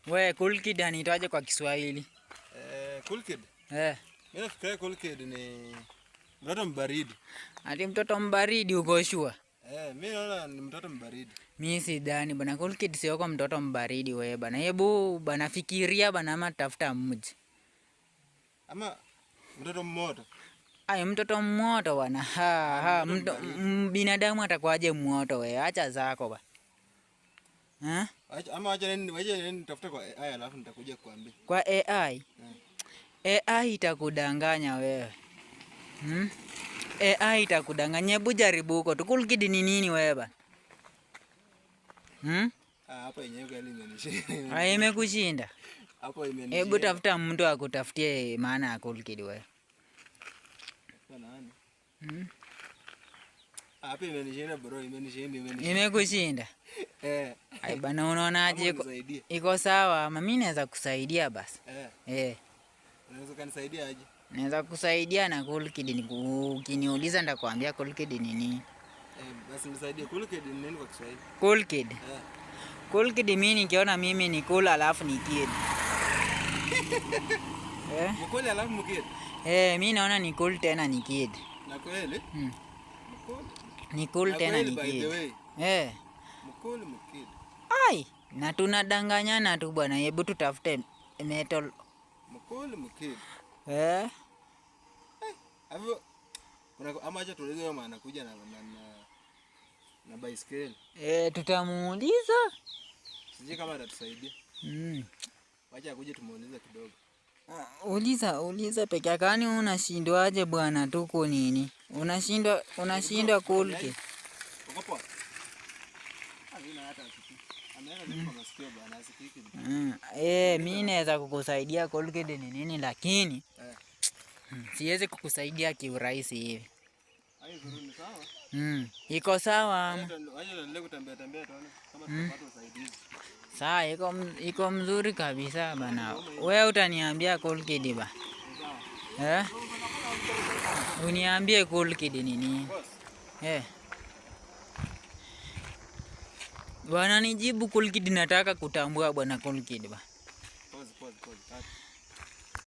We, Cool Kid anaitwaje kwa Kiswahili? Cool Kid? Mimi nafikiri Cool Kid ni mtoto mbaridi. Ati mtoto mbaridi uko sure? Mimi naona ni mtoto mbaridi. Mimi sidhani bana, Cool Kid sio kwa mtoto mbaridi wewe bana. Hebu bana fikiria bana, ama tafuta mji. Ama mtoto mmoto. Ai, mtoto mmoto bana. Binadamu atakuwaje mmoto wewe? Acha zako ba. Ama acha nini tafuta kwa AI alafu nitakuja kuambia. Kwa AI? AI itakudanganya wewe. AI itakudanganya. Hebu jaribu huko. Cool Kid ni nini wewe bana? Hapa yenyewe gani imenishinda. Imekushinda. Hapo imenishinda. Hebu tafuta mtu akutafutie maana ya Cool Kid wewe. Nani? Hapa imenishinda bro, imenishinda. Imekushinda? Ai bana, unaonaje iko sawa? Mimi naweza kusaidia basi. Unaweza kanisaidia aje? Naweza kusaidia na Cool Kid, ukiniuliza nitakwambia Cool Kid ni nini. Basi nisaidie, Cool Kid ni nini kwa Kiswahili? Cool Kid. Cool Kid mimi nikiona mimi ni cool alafu ni kid. Ni cool alafu ni kid. Mimi naona ni cool tena ni kid. Na kweli? Ni cool tena ni kid. Mkoli mkid. Ai, na tunadanganyana tu bwana. Hebu tutafute metal. Mkoli mkid. Hapo kuna ama acha tuulize kama anakuja na baiskeli. Tutamuuliza. Sije kama atatusaidia. Wacha akuje tumuulize kidogo. Uliza peke yake. Kwani unashindwaje bwana tuko nini? Unashindwa Cool Kid. Uko poa? Hazina hata kitu. Ameenda kwa masikio bwana, asikiki. Mimi naweza kukusaidia Cool Kid ni nini, lakini siwezi kukusaidia kiurahisi hivi. Hayo ni sawa? Iko sawa. Waje niendelee kutembea tuone kama tutapata usaidizi. Sawa, iko mzuri kabisa bana. Wewe utaniambia Cool Kid ba. Uniambie Cool Kid ni nini? Bwana nijibu Cool Kid, nataka kutambua bwana Cool Kid ba. Pause.